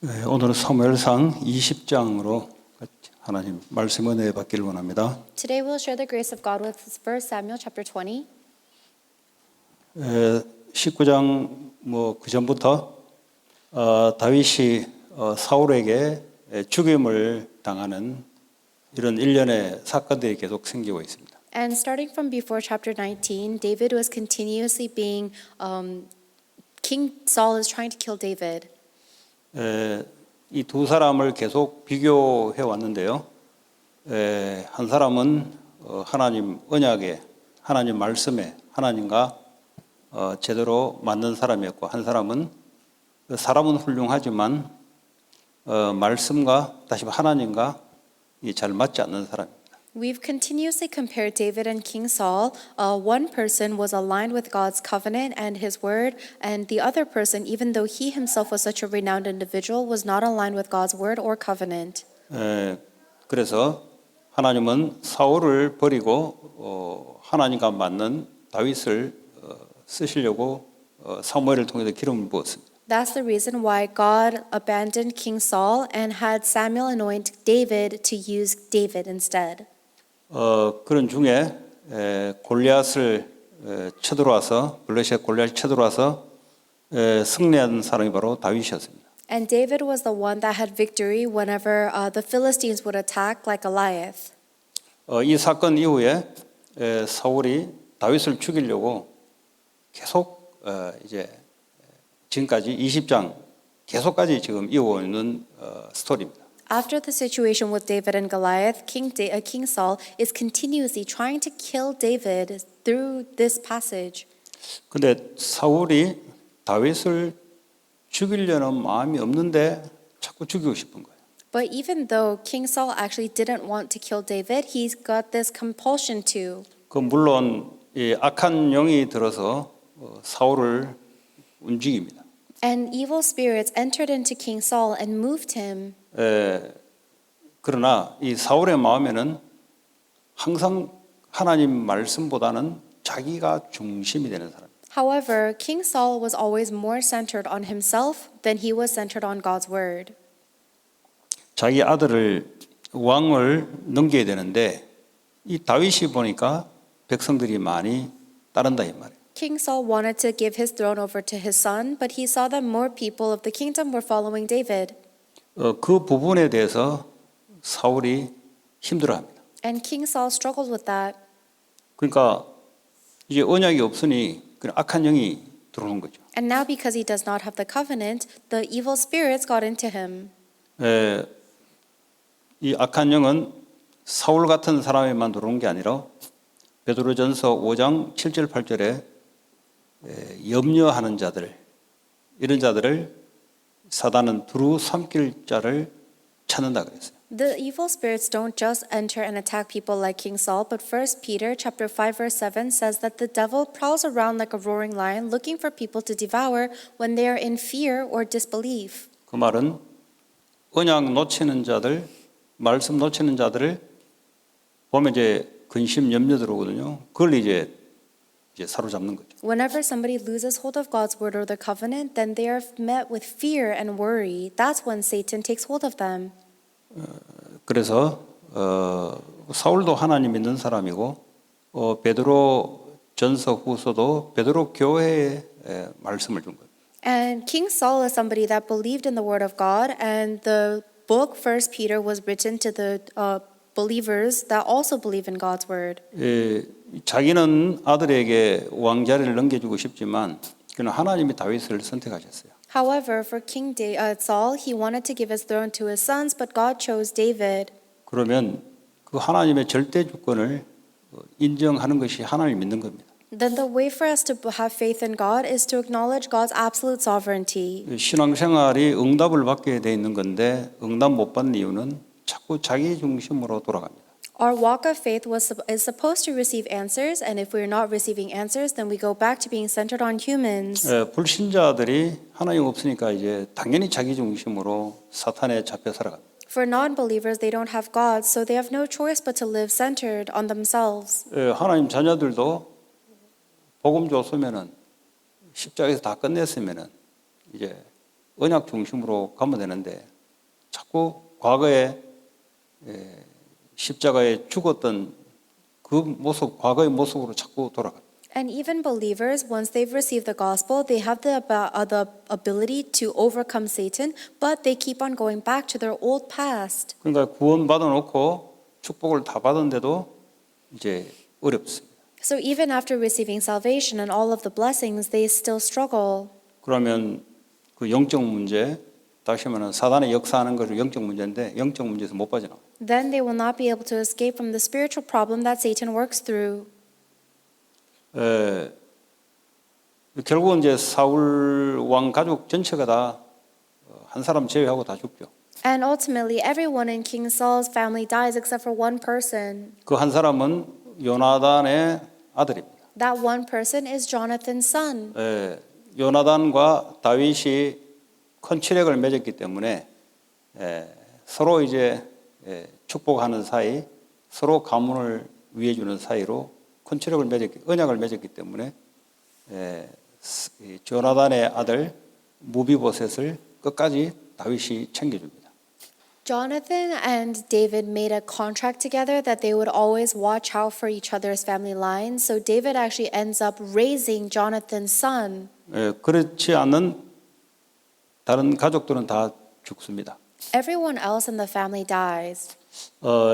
네, 오늘은 사무엘상 20장으로 하나님 말씀 은혜 받기를 원합니다. Today we'll share the grace of God with 1 Samuel chapter 20. 19장 그 전부터 다윗이 사울에게 죽임을 당하는 이런 일련의 사건들이 계속 생기고 있습니다. And starting from before chapter 19, David was continuously being, King Saul is trying to kill David. 이 두 사람을 계속 비교해 왔는데요. 한 사람은 하나님 언약에, 하나님 말씀에, 하나님과 제대로 맞는 사람이었고, 한 사람은 훌륭하지만 말씀과 다시 하나님과 잘 맞지 않는 사람입니다. We've continuously compared David and King Saul. One person was aligned with God's covenant and his word, and the other person, even though he himself was such a renowned individual, was not aligned with God's word or covenant. 그래서 하나님은 사울을 버리고 하나님과 맞는 다윗을 쓰시려고 사무엘을 통해서 기름을 부었습니다. That's the reason why God abandoned King Saul and had Samuel anoint David to use David instead. 그런 중에 골리앗을 쳐들어와서 블레셋 골리앗이 쳐들어와서 승리한 사람이 바로 다윗이었습니다. And David was the one that had victory whenever the Philistines would attack like Goliath. 이 사건 이후에 사울이 다윗을 죽이려고 계속 이제 지금까지 20장 계속까지 지금 이어오는 스토리입니다. After the situation with David and Goliath, King Saul is continuously trying to kill David through this passage. 근데 사울이 다윗을 죽이려는 마음이 없는데 자꾸 죽이고 싶은 거예요. But even though King Saul actually didn't want to kill David, he's got this compulsion to. 물론 이 악한 영이 들어서 사울을 움직입니다. And evil spirits entered into King Saul and moved him. 그러나 이 사울의 마음에는 항상 하나님 말씀보다는 자기가 중심이 되는 사람. However, King Saul was always more centered on himself than he was centered on God's word. 자기 아들을 왕을 넘겨야 되는데 이 다윗이 보니까 백성들이 많이 따른다 이 말이에요. King Saul wanted to give his throne over to his son, but he saw that more people of the kingdom were following David. 그 부분에 대해서 사울이 힘들어합니다. And King Saul struggled with that. 그러니까 이제 언약이 없으니 그런 악한 영이 들어오는 거죠. And now because he does not have the covenant, the evil spirits got into him. 이 악한 영은 사울 같은 사람에만 들어오는 게 아니라 베드로전서 5장 7절 8절에 염려하는 자들 이런 자들을 사단은 두루 삼킬 자를 찾는다 그랬어요. The evil spirits don't just enter and attack people like King Saul, but 1 Peter chapter 5 verse 7 says that the devil prowls around like a roaring lion looking for people to devour when they are in fear or disbelief. 그 말은 언약 놓치는 자들, 말씀 놓치는 자들을 보면 이제 근심 염려 들어오거든요. 그걸 이제 사로잡는 거죠. Whenever somebody loses hold of God's word or the covenant, then they are met with fear and worry. That's when Satan takes hold of them. 그래서 사울도 하나님 믿는 사람이고 베드로 전서 후서도 베드로 교회에 말씀을 준 거예요. And King Saul is somebody that believed in the word of God, and the book 1 Peter was written to the believers that also believe in God's word. 자기는 아들에게 왕자리를 넘겨주고 싶지만 그는 하나님이 다윗을 선택하셨어요. However, for King Saul, he wanted to give his throne to his sons, but God chose David. 그러면 그 하나님의 절대 주권을 인정하는 것이 하나님을 믿는 겁니다. Then the way for us to have faith in God is to acknowledge God's absolute sovereignty. 신앙생활이 응답을 받게 돼 있는 건데 응답 못 받는 이유는 자꾸 자기 중심으로 돌아갑니다. Our walk of faith is supposed to receive answers, and if we're not receiving answers, then we go back to being centered on humans. 불신자들이 하나님 없으니까 이제 당연히 자기 중심으로 사탄에 잡혀 살아갑니다. For non-believers, they don't have God, so they have no choice but to live centered on themselves. 하나님 자녀들도 복음 줬으면은 십자가에서 다 끝냈으면은 이제 언약 중심으로 가면 되는데 자꾸 과거에 십자가에 죽었던 그 모습, 과거의 모습으로 자꾸 돌아가. And even believers, once they've received the gospel, they have the ability to overcome Satan, but they keep on going back to their old past. 그러니까 구원 받아놓고 축복을 다 받은데도 이제 어렵습니다. So even after receiving salvation and all of the blessings, they still struggle. 그러면 그 영적 문제, 다시 말하면 사단의 역사하는 것은 영적 문제인데 영적 문제에서 못 빠져나와요. Then they will not be able to escape from the spiritual problem that Satan works through. 결국은 이제 사울 왕 가족 전체가 다 한 사람 제외하고 다 죽죠. And ultimately, everyone in King Saul's family dies except for one person. 그 한 사람은 요나단의 아들입니다. That one person is Jonathan's son. 요나단과 다윗이 컨트랙을 맺었기 때문에 서로 이제 축복하는 사이, 서로 가문을 위해 주는 사이로 컨트랙을 맺었기, 언약을 맺었기 때문에 요나단의 아들 무비보셋을 끝까지 다윗이 챙겨줍니다. Jonathan and David made a contract together that they would always watch out for each other's family lines. So David actually ends up raising Jonathan's son. 그렇지 않은 다른 가족들은 다 죽습니다. Everyone else in the family dies.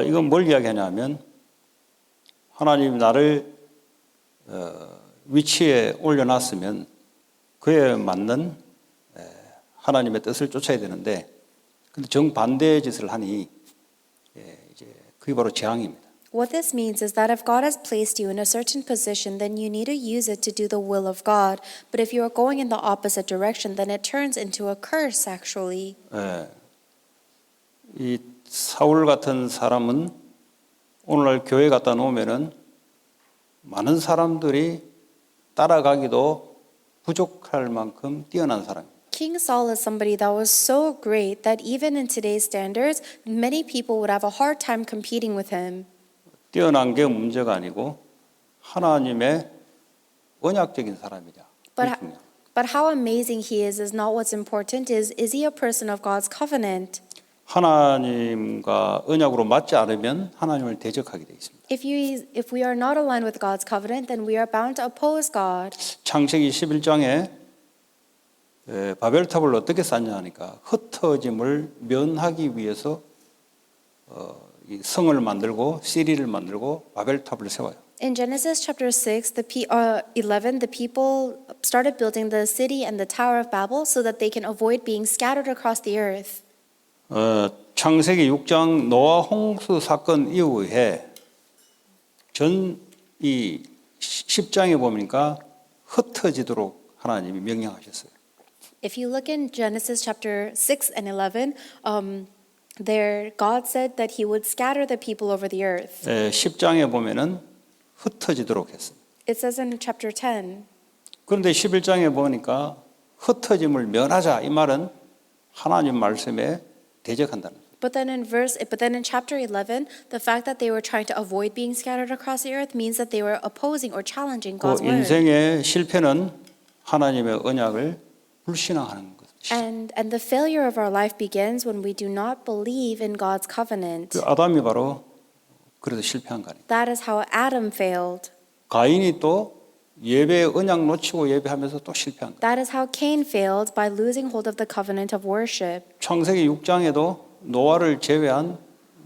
이건 뭘 이야기하냐면 하나님 나를 위치에 올려놨으면 그에 맞는 하나님의 뜻을 쫓아야 되는데 근데 정반대의 짓을 하니 이제 그게 바로 재앙입니다. What this means is that if God has placed you in a certain position, then you need to use it to do the will of God. But if you are going in the opposite direction, then it turns into a curse, actually. 이 사울 같은 사람은 오늘날 교회 갖다 놓으면은 많은 사람들이 따라가기도 부족할 만큼 뛰어난 사람입니다. King Saul is somebody that was so great that even in today's standards, many people would have a hard time competing with him. 뛰어난 게 문제가 아니고 하나님의 언약적인 사람이냐. But how amazing he is not what's important. Is he a person of God's covenant? 하나님과 언약으로 맞지 않으면 하나님을 대적하게 돼 있습니다. If we are not aligned with God's covenant, then we are bound to oppose God. 창세기 11장에 바벨탑을 어떻게 쌓냐 하니까 흩어짐을 면하기 위해서 이 성을 만들고 시리를 만들고 바벨탑을 세워요. In Genesis chapter 6, 11, the people started building the city and the Tower of Babel so that they can avoid being scattered across the earth. 창세기 6장 노아 홍수 사건 이후에 전 이 10장에 보니까 흩어지도록 하나님이 명령하셨어요. If you look in Genesis chapter 6 and 11, there God said that he would scatter the people over the earth. 10장에 보면은 흩어지도록 했어요. It says in chapter 10. 그런데 11장에 보니까 흩어짐을 면하자 이 말은 하나님 말씀에 대적한다는 거예요. But then in chapter 11, the fact that they were trying to avoid being scattered across the earth means that they were opposing or challenging God's 그 word. 인생의 실패는 하나님의 언약을 불신앙하는 것이죠. And the failure of our life begins when we do not believe in God's covenant. 그 아담이 바로 그래서 실패한 거 아니에요. That is how Adam failed. 가인이 또 예배 언약 놓치고 예배하면서 또 실패한 거예요. That is how Cain failed by losing hold of the covenant of worship. 창세기 6장에도 노아를 제외한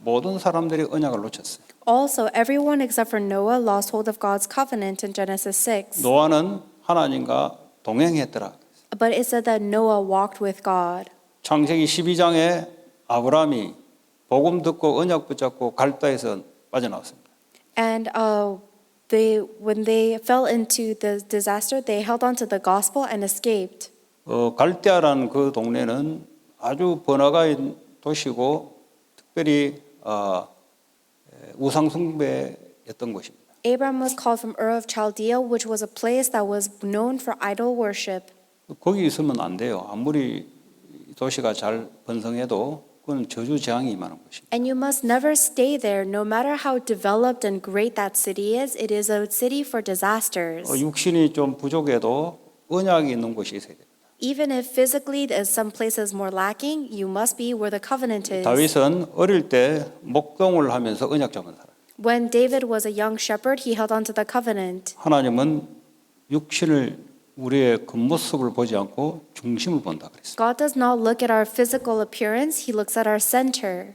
모든 사람들이 언약을 놓쳤어요. Also, everyone except for Noah lost hold of God's covenant in Genesis 6. 노아는 하나님과 동행했더라. But it said that Noah walked with God. 창세기 12장에 아브라함이 복음 듣고 언약 붙잡고 갈대에서 빠져나왔습니다. And when they fell into the disaster, they held on to the gospel and escaped. 갈대아라는 그 동네는 아주 번화가인 도시고 특별히 우상 숭배였던 곳입니다. Abram was called from Ur of Chaldea, which was a place that was known for idol worship. 거기 있으면 안 돼요. 아무리 도시가 잘 번성해도 그건 저주 재앙이 임하는 곳입니다. And you must never stay there, no matter how developed and great that city is. It is a city for disasters. 육신이 좀 부족해도 언약이 있는 곳이 있어야 됩니다. Even if physically some places more lacking, you must be where the covenant is. 다윗은 어릴 때 목동을 하면서 언약 잡은 사람. When David was a young shepherd, he held on to the covenant. 하나님은 육신을 우리의 겉모습을 보지 않고 중심을 본다 그랬어요. God does not look at our physical appearance, he looks at our center.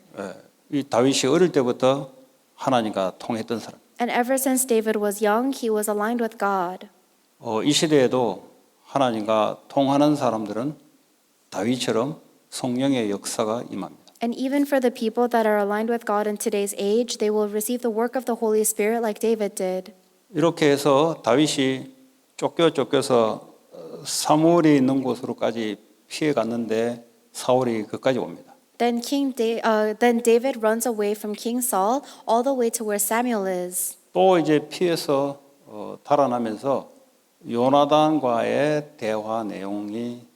이 다윗이 어릴 때부터 하나님과 통했던 사람. And ever since David was young, he was aligned with God. 이 시대에도 하나님과 통하는 사람들은 다윗처럼 성령의 역사가 임합니다. And even for the people that are aligned with God in today's age, they will receive the work of the Holy Spirit like David did. 이렇게 해서 다윗이 쫓겨서 사무엘이 있는 곳으로까지 피해 갔는데 사울이 그까지 옵니다. Then David runs away from King Saul all the way to where Samuel is. 또 이제 피해서 달아나면서 요나단과의 대화 내용이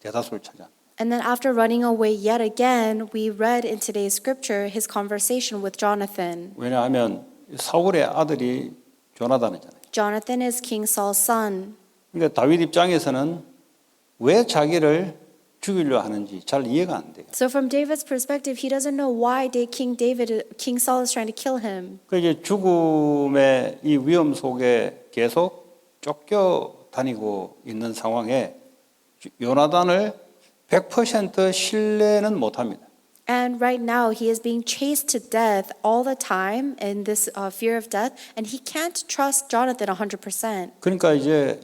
대다수를 차지합니다. And then after running away yet again, we read in today's scripture his conversation with Jonathan. 왜냐하면 사울의 아들이 조나단이잖아요. Jonathan is King Saul's son. 그러니까 다윗 입장에서는 왜 자기를 죽이려 하는지 잘 이해가 안 돼요. So from David's perspective, he doesn't know why King Saul is trying to kill him. 그 이제 죽음의 이 위험 속에 계속 쫓겨 다니고 있는 상황에 요나단을 100% 신뢰는 못 합니다. And right now, he is being chased to death all the time in this fear of death, and he can't trust Jonathan 100%. 그러니까 이제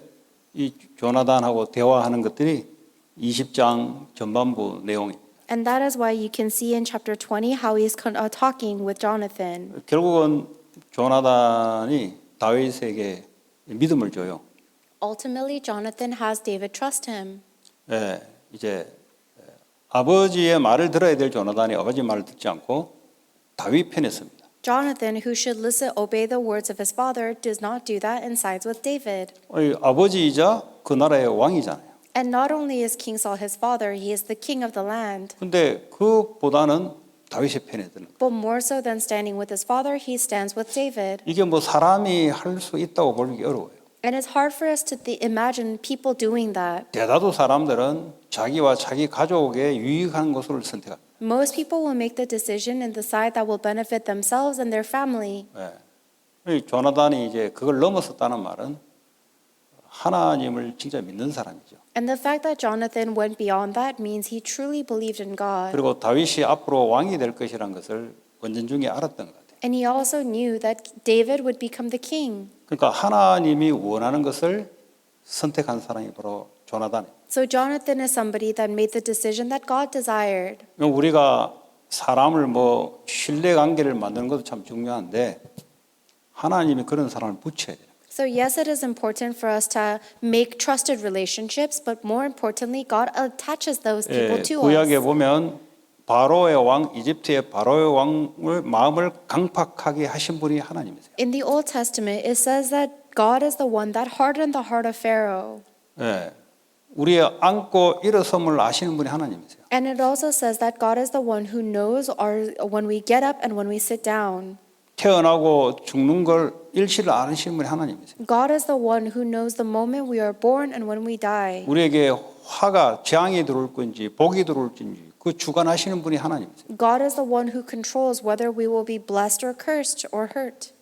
이 조나단하고 대화하는 것들이 20장 전반부 내용입니다. And that is why you can see in chapter 20 how he's talking with Jonathan. 결국은 조나단이 다윗에게 믿음을 줘요. Ultimately, Jonathan has David trust him. 이제 아버지의 말을 들어야 될 조나단이 아버지 말을 듣지 않고 다윗 편에 섭니다. Jonathan, who should obey the words of his father, does not do that and sides with David. 아버지이자 그 나라의 왕이잖아요. And not only is King Saul his father, he is the king of the land. 근데 그보다는 다윗의 편에 드는 거예요. But more so than standing with his father, he stands with David. 이게 뭐 사람이 할 수 있다고 보기 어려워요. And it's hard for us to imagine people doing that. 대다수 사람들은 자기와 자기 가족에 유익한 것을 선택합니다. Most people will make the decision in the side that will benefit themselves and their family. 조나단이 이제 그걸 넘어섰다는 말은 하나님을 진짜 믿는 사람이죠. And the fact that Jonathan went beyond that means he truly believed in God. 그리고 다윗이 앞으로 왕이 될 것이란 것을 원전중에 알았던 것 같아요. And he also knew that David would become the king. 그러니까 하나님이 원하는 것을 선택한 사람이 바로 조나단이에요. So Jonathan is somebody that made the decision that God desired. 우리가 사람을 뭐 신뢰 관계를 만드는 것도 참 중요한데 하나님이 그런 사람을 붙여야 돼요. So yes, it is important for us to make trusted relationships, but more importantly, God attaches those people to 구약에 us. 보면 바로의 왕, 이집트의 바로의 왕을 마음을 강팍하게 하신 분이 하나님이세요. In the Old Testament, it says that God is the one that hardened the heart of Pharaoh. 우리의 앉고 일어섬을 아시는 분이 하나님이세요. And it also says that God is the one who knows when we get up and when we sit down. 태어나고 죽는 걸 일시를 아시는 분이 하나님이세요. God is the one who knows the moment we are born and when we die. 우리에게 화가 재앙이 들어올 건지 복이 들어올지 그 주관하시는 분이 하나님이세요. God is the one who controls whether we will be blessed or cursed or hurt.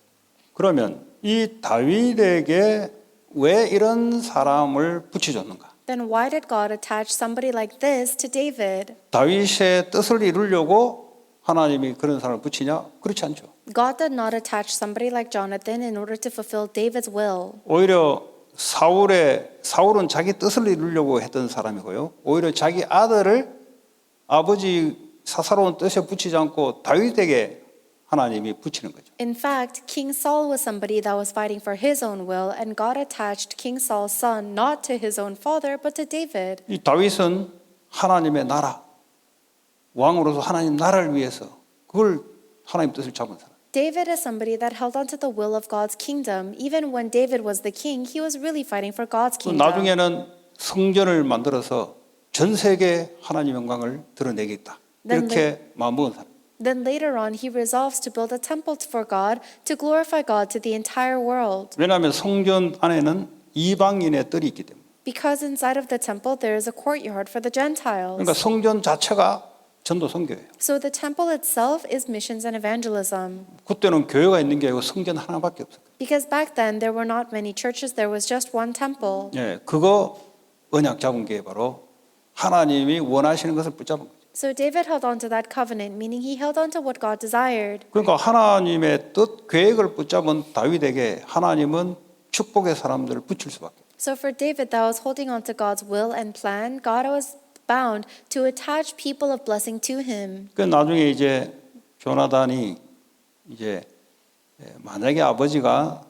그러면 이 다윗에게 왜 이런 사람을 붙여줬는가? Then why did God attach somebody like this to David? 다윗의 뜻을 이루려고 하나님이 그런 사람을 붙이냐? 그렇지 않죠. God did not attach somebody like Jonathan in order to fulfill David's will. 오히려 사울은 자기 뜻을 이루려고 했던 사람이고요. 오히려 자기 아들을 아버지 사사로운 뜻에 붙이지 않고 다윗에게 하나님이 붙이는 거죠. In fact, King Saul was somebody that was fighting for his own will, and God attached King Saul's son not to his own father, but to David. 이 다윗은 하나님의 나라, 왕으로서 하나님 나라를 위해서 그걸 하나님 뜻을 잡은 사람. David is somebody that held on to the will of God's kingdom. Even when David was the king, he was really fighting for God's kingdom. 나중에는 성전을 만들어서 전 세계 하나님 영광을 드러내겠다. 이렇게 마음먹은 사람. Then later on, he resolves to build a temple for God to glorify God to the entire world. 왜냐하면 성전 안에는 이방인의 뜰이 있기 때문에. Because inside of the temple there is a courtyard for the Gentiles. 그러니까 성전 자체가 전도 선교예요. So the temple itself is missions and evangelism. 그때는 교회가 있는 게 아니고 성전 하나밖에 없어요. Because back then there were not many churches, there was just one temple. 예, 그거 언약 잡은 게 바로 하나님이 원하시는 것을 붙잡은 거죠. So David held on to that covenant, meaning he held on to what God desired. 그러니까 하나님의 뜻, 계획을 붙잡은 다윗에게 하나님은 축복의 사람들을 붙일 수밖에 없어요. So for David that was holding on to God's will and plan, God was bound to attach people of blessing to him. 그 나중에 이제 조나단이 이제 만약에 아버지가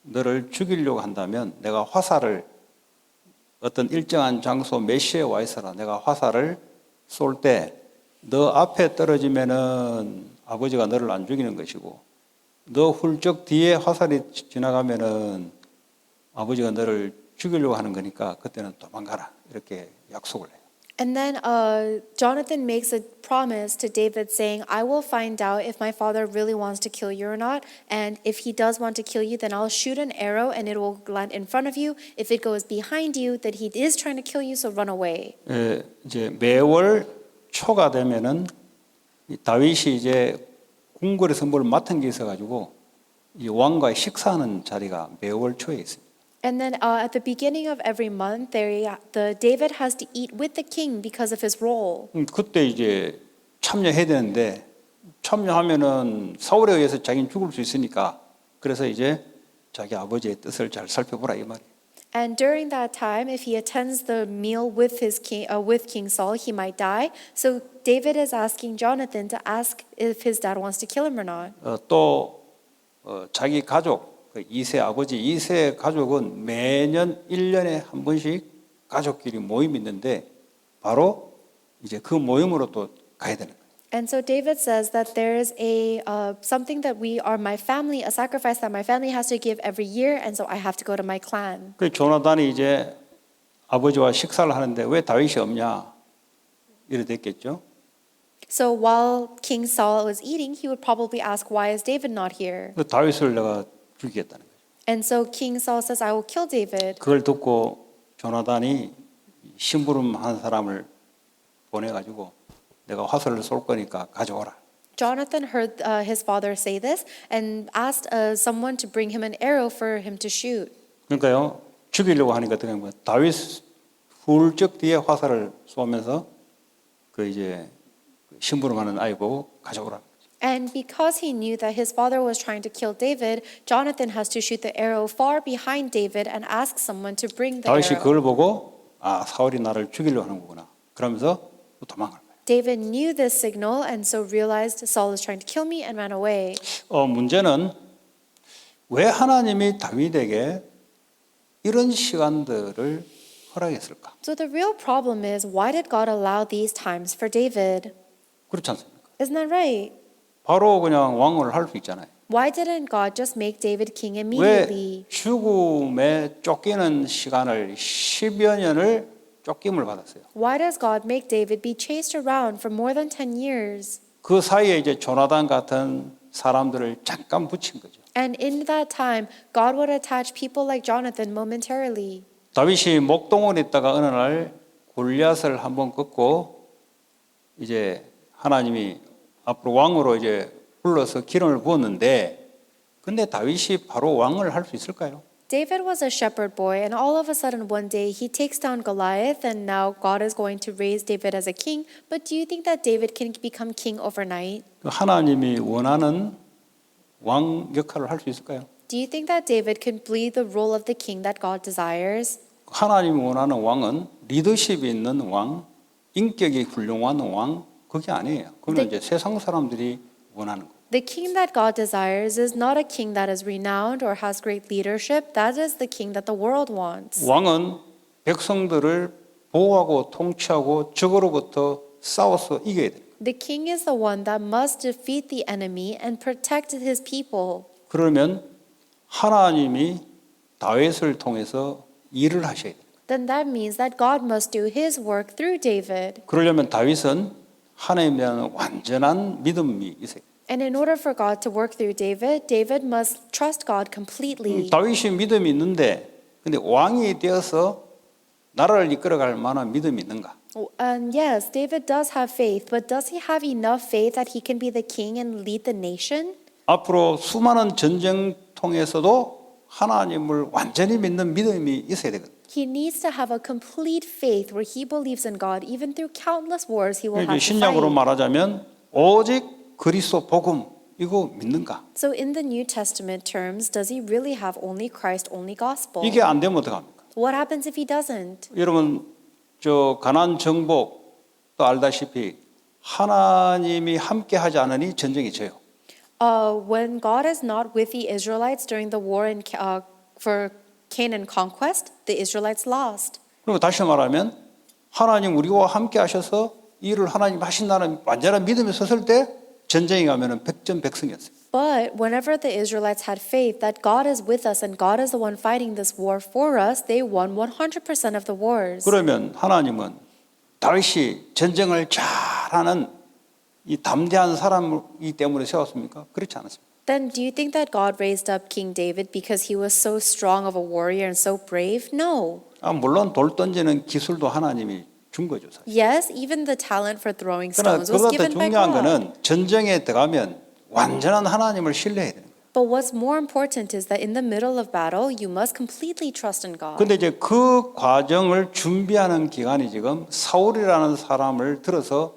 너를 죽이려고 한다면 내가 화살을 어떤 일정한 장소 메시에 와 있어라. 내가 화살을 쏠 때 너 앞에 떨어지면은 아버지가 너를 안 죽이는 것이고 너 훌쩍 뒤에 화살이 지나가면은 아버지가 너를 죽이려고 하는 거니까 그때는 도망가라. 이렇게 약속을 해요. And then Jonathan makes a promise to David saying, I will find out if my father really wants to kill you or not. And if he does want to kill you, then I'll shoot an arrow and it will land in front of you. If it goes behind you, that he is trying to kill you, so run away. 이제 매월 초가 되면은 이 다윗이 이제 궁궐의 선보를 맡은 게 있어가지고 이 왕과의 식사하는 자리가 매월 초에 있습니다. And then at the beginning of every month, the David has to eat with the king because of his role. 그때 이제 참여해야 되는데 참여하면은 사울에 의해서 자기는 죽을 수 있으니까 그래서 이제 자기 아버지의 뜻을 잘 살펴보라 이 말이에요. And during that time, if he attends the meal with King Saul, he might die. So David is asking Jonathan to ask if his dad wants to kill him or not. 또 자기 가족 이세 아버지 이세 가족은 매년 1년에 한 번씩 가족끼리 모임이 있는데 바로 이제 그 모임으로 또 가야 되는 거예요. And so David says that there is something that we are my family, a sacrifice that my family has to give every year, and so I have to go to my clan. 그 조나단이 이제 아버지와 식사를 하는데 왜 다윗이 없냐 이래 됐겠죠. So while King Saul was eating, he would probably ask, why is David not here? 그 다윗을 내가 죽이겠다는 거죠. And so King Saul says, I will kill David. 그걸 듣고 조나단이 심부름한 사람을 보내가지고 내가 화살을 쏠 거니까 가져오라. Jonathan heard his father say this and asked someone to bring him an arrow for him to shoot. 그러니까요 죽이려고 하니까 어떻게 하는 거야? 다윗 훌쩍 뒤에 화살을 쏘면서 그 이제 심부름하는 아이 보고 가져오라. And because he knew that his father was trying to kill David, Jonathan has to shoot the arrow far behind David and ask someone to bring the 다윗이 arrow. 그걸 보고 아 사울이 나를 죽이려고 하는 거구나. 그러면서 또 도망갈 거예요. David knew this signal and so realized Saul is trying to kill me and ran away. 문제는 왜 하나님이 다윗에게 이런 시간들을 허락했을까? So the real problem is, why did God allow these times for David? 그렇지 않습니까? Isn't that right? 바로 그냥 왕을 할 수 있잖아요. Why didn't God just make David king 왜 immediately? 죽음에 쫓기는 시간을 10여 년을 쫓김을 받았어요. Why does God make David be chased around for more than 10 years? 그 사이에 이제 조나단 같은 사람들을 잠깐 붙인 거죠. And in that time, God would attach people like Jonathan momentarily. 다윗이 목동원에 있다가 어느 날 골리앗을 한번 꺾고 이제 하나님이 앞으로 왕으로 이제 불러서 기름을 부었는데 근데 다윗이 바로 왕을 할 수 있을까요? David was a shepherd boy, and all of a sudden one day he takes down Goliath, and now God is going to raise David as a king. But do you think that David can become king overnight? 하나님이 원하는 왕 역할을 할 수 있을까요? Do you think that David can play the role of the king that God desires? 하나님이 원하는 왕은 리더십이 있는 왕, 인격이 훌륭한 왕, 그게 아니에요. 그건 이제 세상 사람들이 원하는 거. The king that God desires is not a king that is renowned or has great leadership. That is the king that the world wants. 왕은 백성들을 보호하고 통치하고 적으로부터 싸워서 이겨야 돼요. The king is the one that must defeat the enemy and protect his people. 그러면 하나님이 다윗을 통해서 일을 하셔야 돼요. Then that means that God must do his work through David. 그러려면 다윗은 하나님에 대한 완전한 믿음이 있어요. And in order for God to work through David, David must trust God completely. 다윗이 믿음이 있는데 근데 왕이 되어서 나라를 이끌어갈 만한 믿음이 있는가? And yes, David does have faith, but does he have enough faith that he can be the king and lead the nation? 앞으로 수많은 전쟁통에서도 하나님을 완전히 믿는 믿음이 있어야 되거든요. He needs to have a complete faith where he believes in God, even through countless wars he will 이제 have to 신약으로 fight. 말하자면 오직 그리스도 복음 이거 믿는가? So in the New Testament terms, does he really have only Christ, only gospel? 이게 안 되면 어떡합니까? What happens if he doesn't? 여러분 저 가나안 정복도 알다시피 하나님이 함께 하지 않으니 전쟁이 져요. When God is not with the Israelites during the war for Canaan conquest, the Israelites lost. 그리고 다시 말하면 하나님 우리와 함께 하셔서 일을 하나님 하신다는 완전한 믿음이 섰을 때 전쟁에 가면은 백전백승이었어요. But whenever the Israelites had faith that God is with us and God is the one fighting this war for us, they won 100% of the wars. 그러면 하나님은 다윗이 전쟁을 잘하는 이 담대한 사람이기 때문에 세웠습니까? 그렇지 않았습니다. Then do you think that God raised up King David because he was so strong of a warrior and so brave? No. 물론 돌 던지는 기술도 하나님이 준 거죠. 사실. Yes, even the talent for throwing 그러나 stones was 그보다 given by 중요한 God. 거는 전쟁에 들어가면 완전한 하나님을 신뢰해야 돼요. But what's more important is that in the middle of battle, you must completely trust in God. 근데 이제 그 과정을 준비하는 기간이 지금 사울이라는 사람을 들어서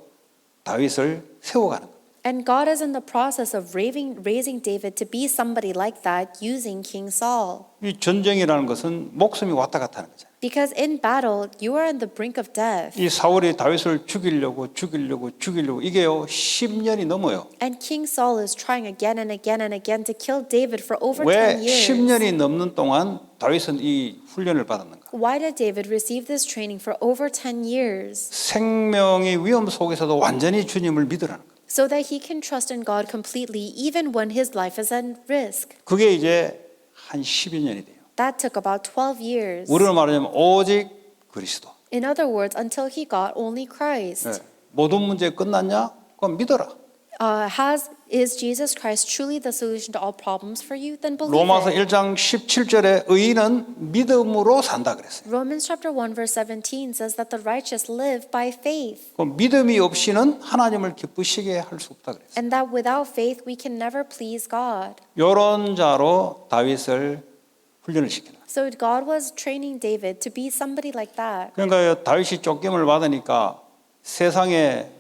다윗을 세워가는 거예요. And God is in the process of raising David to be somebody like that using King Saul. 이 전쟁이라는 것은 목숨이 왔다 갔다 하는 거잖아요. Because in battle, you are on the brink of death. 이 사울이 다윗을 죽이려고 이게요 10년이 넘어요. And King Saul is trying again and again and again to kill David for over 왜 10 years. 10년이 넘는 동안 다윗은 이 훈련을 받았는가? Why did David receive this training for over 10 years? 생명의 위험 속에서도 완전히 주님을 믿으라는 거예요. So that he can trust in God completely even when his life is at risk. 그게 이제 한 10여 년이 돼요. That took about 12 years. 우리로 말하자면 오직 그리스도. In other words, until he got only Christ. 네. 모든 문제 끝났냐? 그럼 믿어라. Is Jesus Christ truly the solution to all problems for you? Then believe 로마서 it. 1장 17절에 의인은 믿음으로 산다 그랬어요. Romans chapter 1 verse 17 says that the righteous live by faith. 그 믿음이 없이는 하나님을 기쁘시게 할 수 없다 그랬어요. And that without faith we can never please God. 이런 자로 다윗을 훈련을 시키라. So God was training David to be somebody like that. 그러니까 다윗이 쫓김을 받으니까 세상에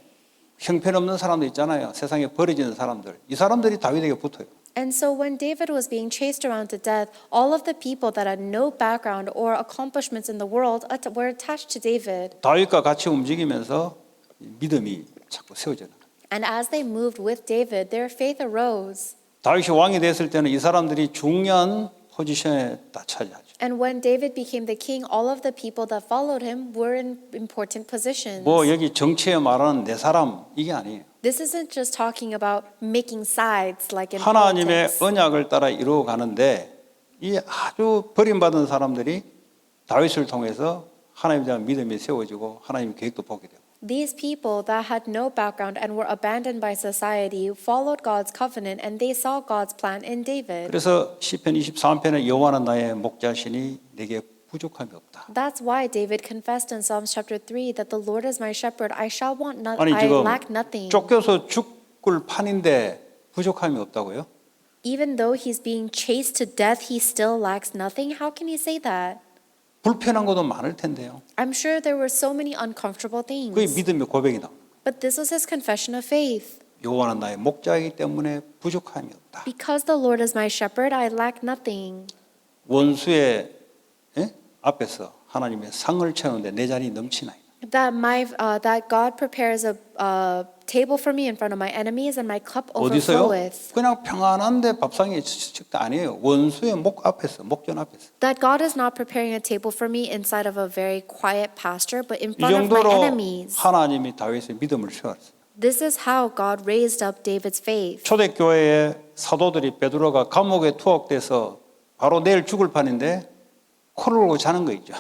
형편없는 사람들 있잖아요. 세상에 버려지는 사람들. 이 사람들이 다윗에게 붙어요. And so when David was being chased around to death, all of the people that had no background or accomplishments in the world were attached to David. 다윗과 같이 움직이면서 믿음이 자꾸 세워져요. And as they moved with David, their faith arose. 다윗이 왕이 됐을 때는 이 사람들이 중요한 포지션에 다 차지하죠. And when David became the king, all of the people that followed him were in important positions. 뭐 여기 정치에 말하는 내 사람 이게 아니에요. This isn't just talking about making sides like in 하나님의 politics. 언약을 따라 이루어 가는데 이 아주 버림받은 사람들이 다윗을 통해서 하나님에 대한 믿음이 세워지고 하나님 계획도 보게 돼요. These people that had no background and were abandoned by society followed God's covenant and they saw God's plan in David. 그래서 시편 23편에 여호와는 나의 목자시니 내게 부족함이 없다. That's why David confessed in Psalms chapter 3 that the Lord is my shepherd, I shall want 아니 I 지금 lack nothing. 쫓겨서 죽을 판인데 부족함이 없다고요? Even though he's being chased to death, he still lacks nothing. How can he say that? 불편한 것도 많을 텐데요. I'm sure there were so many uncomfortable things. 그게 믿음의 고백이 나옵니다. But this was his confession of faith. 여호와는 나의 목자이기 때문에 부족함이 없다. Because the Lord is my shepherd, I lack nothing. 원수의 앞에서 하나님의 상을 채우는데 내 잔이 넘치나이다. That God prepares a table for me in front of my enemies and my cup 어디서요? overfloweth. 그냥 평안한데 밥상이 식도 아니에요. 원수의 목전 앞에서. That God is not preparing a table for me inside of a very quiet pasture, but in 이 front of my 정도로 enemies. 하나님이 다윗의 믿음을 세웠어요. This is how God raised up David's faith. 초대교회의 사도들이 베드로가 감옥에 투옥돼서 바로 내일 죽을 판인데 코를 골고 자는 거 있죠.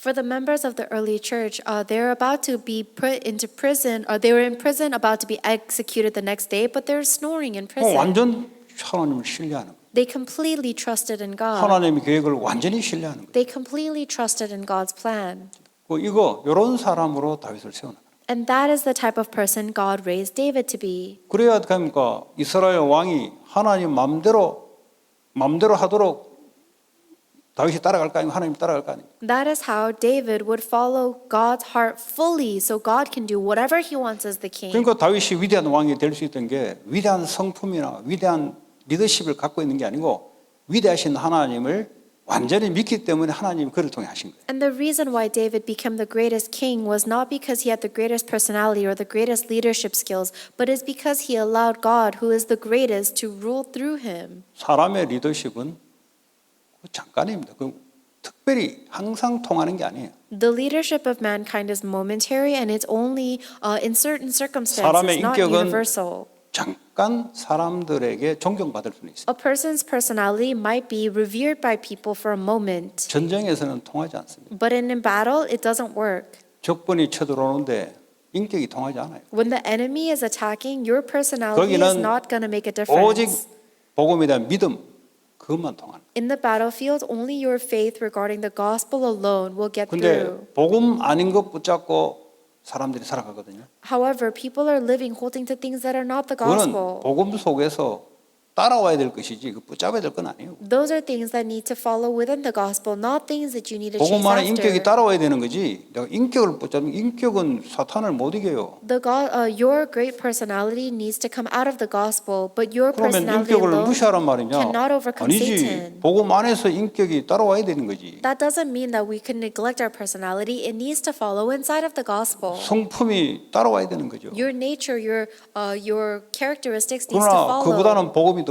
For the members of the early church, they were about to be put into prison, or they were in prison about to be executed the next day, but they're snoring in prison. 완전 하나님을 신뢰하는 거예요. They completely trusted in God. 하나님의 계획을 완전히 신뢰하는 거예요. They completely trusted in God's plan. 이런 사람으로 다윗을 세워놔. And that is the type of person God raised David to be. 그래야 그러니까 이스라엘 왕이 하나님 맘대로 하도록 다윗이 따라갈 거 아니고 하나님 따라갈 거 아니에요. That is how David would follow God's heart fully, so God can do whatever he wants as the king. 그러니까 다윗이 위대한 왕이 될 수 있던 게 위대한 성품이나 위대한 리더십을 갖고 있는 게 아니고 위대하신 하나님을 완전히 믿기 때문에 하나님이 그를 통해 하신 거예요. And the reason why David became the greatest king was not because he had the greatest personality or the greatest leadership skills, but is because he allowed God, who is the greatest, to rule through him. 사람의 리더십은 잠깐입니다. 특별히 항상 통하는 게 아니에요. The leadership of mankind is momentary, and it's only in certain circumstances, 사람의 not 인격은 universal. 잠깐 사람들에게 존경받을 수는 있어요. A person's personality might be revered by people for a moment, 전쟁에서는 통하지 않습니다. but in battle, it doesn't work. 적군이 쳐들어오는데 인격이 통하지 않아요. When the enemy is attacking, your personality is 거기는 not going to make a 오직 difference. 복음에 대한 믿음 그것만 통하는. In the battlefield, only your faith regarding the gospel alone will get 근데 through. 복음 아닌 것 붙잡고 사람들이 살아가거든요. However, people are living holding to things that are not the 그거는 gospel. 복음 속에서 따라와야 될 것이지 그 붙잡아야 될 건 아니에요. Those are things that need to follow within the gospel, not things that you need to chase 복음 안에 인격이 after. 따라와야 되는 거지. 내가 인격을 붙잡으면 인격은 사탄을 못 이겨요. Your great personality needs to come out of the gospel, but your 그러면 personality 인격을 alone 무시하란 말이냐? cannot overcome 아니지. Satan. 복음 안에서 인격이 따라와야 되는 거지. That doesn't mean that we can neglect our personality. It needs to follow inside of the gospel. 성품이 따라와야 되는 거죠. Your nature, your characteristics needs to 그러나 follow. 그보다는 복음이 더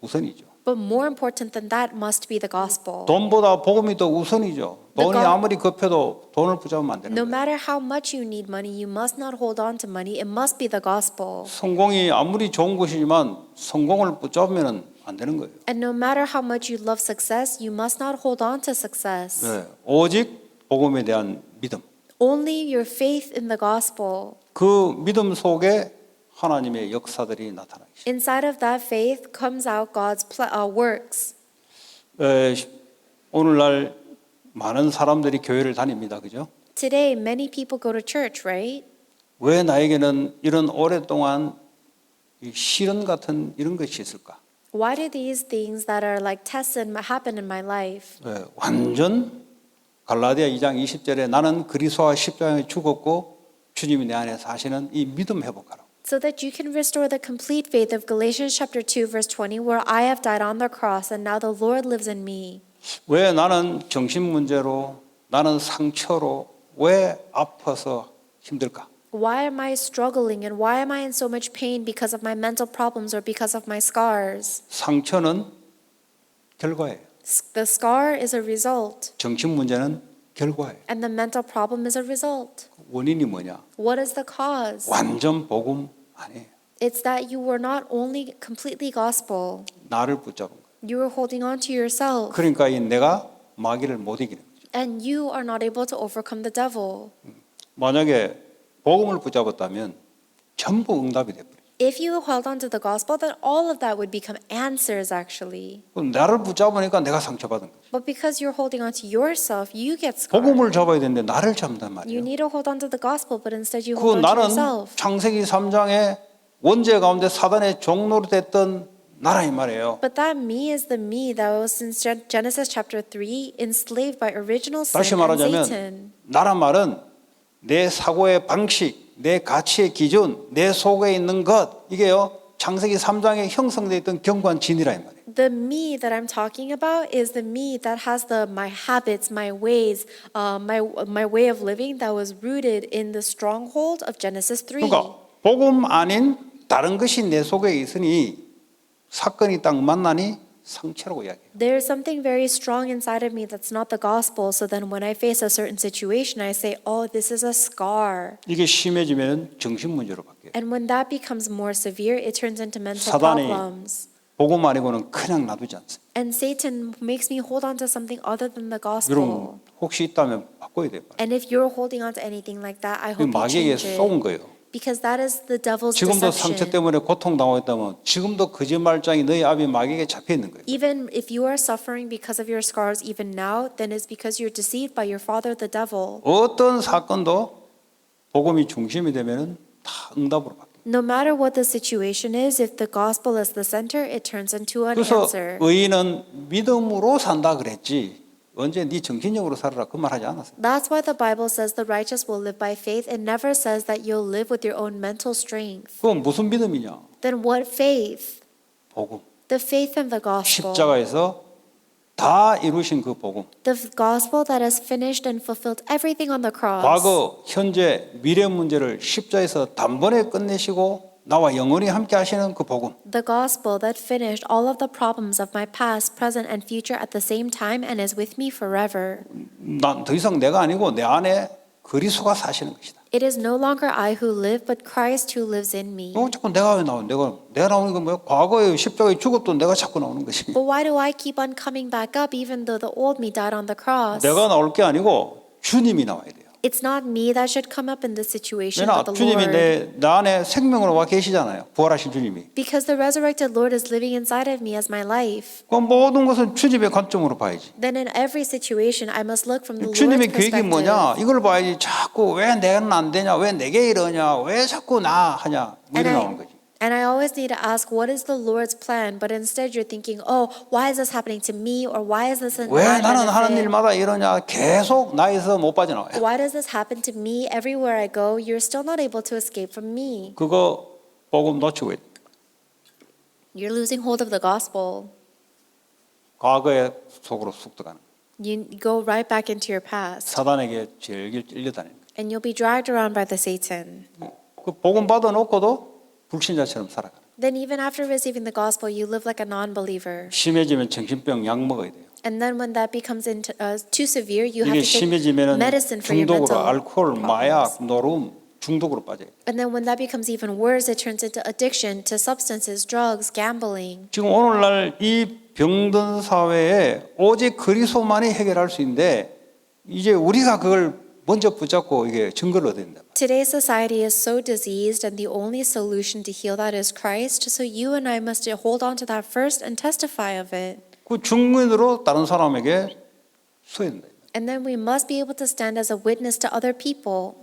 우선이죠. But more important than that must be the gospel. 돈보다 복음이 더 우선이죠. 돈이 아무리 급해도 돈을 붙잡으면 안 되는 No 거예요. matter how much you need money, you must not hold on to money. It must be the gospel. 성공이 아무리 좋은 것이지만 성공을 붙잡으면 안 되는 거예요. And no matter how much you love success, you must not hold on to success. 네, 오직 복음에 대한 믿음. Only your faith in the gospel. 그 믿음 속에 하나님의 역사들이 나타나기 시작해요. Inside of that faith comes out God's works. 오늘날 많은 사람들이 교회를 다닙니다. 그죠? Today, many people go to church, right? 왜 나에게는 이런 오랫동안 이 시련 같은 이런 것이 있을까? Why do these things that are like tests happen in my life? 완전 갈라디아 2장 20절에 나는 그리스도와 십자가에 죽었고 주님이 내 안에 사시는 이 믿음 회복하라. So that you can restore the complete faith of Galatians chapter 2 verse 20 where I have died on the cross and now the Lord lives in me. 왜 나는 정신 문제로 나는 상처로 왜 아파서 힘들까? Why am I struggling and why am I in so much pain because of my mental problems or because of my scars? 상처는 결과예요. The scar is a result 정신 문제는 결과예요. and the mental problem is a result. 원인이 뭐냐? What is the cause? 완전 복음 아니에요. It's that you were not only completely gospel, 나를 붙잡은 거예요. you were holding on to yourself 그러니까 이 내가 마귀를 못 이기는 거죠. and you are not able to overcome the devil. 만약에 복음을 붙잡았다면 전부 응답이 돼버려요. If you held on to the gospel, then all of that would become answers actually. 그럼 나를 붙잡으니까 내가 상처받은 거죠. But because you're holding on to yourself, you get scarred. 복음을 잡아야 되는데 나를 잡는단 You 말이에요. need to hold on to the gospel, but instead you 그 hold on to 나는 yourself. 창세기 3장에 원죄 가운데 사단의 종로로 됐던 나라 이 말이에요. But that me is the me that was since Genesis chapter 3 enslaved by original sin 다시 and 말하자면 Satan. 나란 말은 내 사고의 방식, 내 가치의 기준, 내 속에 있는 것 이게요. 창세기 3장에 형성되어 있던 견고한 진이라 이 말이에요. The me that I'm talking about is the me that has my habits, my ways, my way of living that was rooted in the stronghold of Genesis 3. 그러니까 복음 아닌 다른 것이 내 속에 있으니 사건이 딱 만나니 상처라고 이야기해요. There's something very strong inside of me that's not the gospel. So then when I face a certain situation, I say, oh, this is a scar. 이게 심해지면 정신 문제로 바뀌어요. And when that becomes more severe, it turns into mental 사단이 problems. 복음 아니고는 그냥 놔두지 않습니다. And Satan makes me hold on to something other than the gospel. 여러분 혹시 있다면 바꿔야 돼요. And if you're holding on to anything like that, I hope you 마귀에게 change 쏘은 it. 거예요. Because that is the devil's 지금도 상처 deception. 때문에 고통당하고 있다면 지금도 거짓말장이 너희 앞에 마귀에게 잡혀 있는 거예요. Even if you are suffering because of your scars even now, then it's because you're deceived by your father, the devil. 어떤 사건도 복음이 중심이 되면은 다 응답으로 바뀌어요. No matter what the situation is, if the gospel is the center, it turns into an 그래서 answer. 의인은 믿음으로 산다 그랬지 언제 네 정신력으로 살아라 그 말 하지 않았어요. That's why the Bible says the righteous will live by faith. It never says that you'll live with your own mental strength. 그건 무슨 믿음이냐? Then what faith? 복음. The faith in the gospel. 십자가에서 다 이루신 그 복음. The gospel that has finished and fulfilled everything on the cross. 과거, 현재, 미래 문제를 십자에서 단번에 끝내시고 나와 영원히 함께 하시는 그 복음. The gospel that finished all of the problems of my past, present, and future at the same time and is with me forever. 난 더 이상 내가 아니고 내 안에 그리스도가 사시는 것이다. It is no longer I who live, but Christ who lives in me. 자꾸 내가 왜 나오는? 내가 나오는 건 뭐야? 과거에 십자가에 죽었던 내가 자꾸 나오는 것이. But why do I keep on coming back up even though the old me died on the cross? 내가 나올 게 아니고 주님이 나와야 돼요. It's not me that should come up in this situation, 왜냐 but the 주님이 Lord. 내 안에 생명으로 와 계시잖아요. 부활하신 주님이. Because the resurrected Lord is living inside of me as my life. 그 모든 것은 주님의 관점으로 봐야지. Then in every situation, I must look from the Lord's 주님의 계획이 뭐냐? perspective. 이걸 봐야지. 자꾸 왜 내가는 안 되냐? 왜 내게 이러냐? 왜 자꾸 나 하냐? 뭐 이래 나오는 거지. And I always need to ask, what is the Lord's plan? But instead you're thinking, oh, why is this happening to me? Or why is this an 왜 나는 하는 benefit? 일마다 이러냐? 계속 나에서 못 빠져나와요. Why does this happen to me? Everywhere I go, you're still not able to escape from me. 그거 복음 놓치고 있다. You're losing hold of the gospel. 과거의 속으로 쑥 들어가는 거예요. You go right back into your past. 사단에게 질질 찔려다니는 거예요. And you'll be dragged around by the Satan. 그 복음 받아놓고도 불신자처럼 살아가는 거예요. Then even after receiving the gospel, you live like a non-believer. 심해지면 정신병 약 먹어야 돼요. And then when that becomes too severe, you have 이게 to take 심해지면은 medicine for your 중독으로 mental 알코올, problems. 마약, 노름 중독으로 빠져요. And then when that becomes even worse, it turns into addiction to substances, drugs, gambling. 지금 오늘날 이 병든 사회에 오직 그리스도만이 해결할 수 있는데 이제 우리가 그걸 먼저 붙잡고 이게 증거를 얻어야 된다. Today's society is so diseased, and the only solution to heal that is Christ. So you and I must hold on to that first and testify of it. 그 증거인으로 다른 사람에게 서야 된다. And then we must be able to stand as a witness to other people.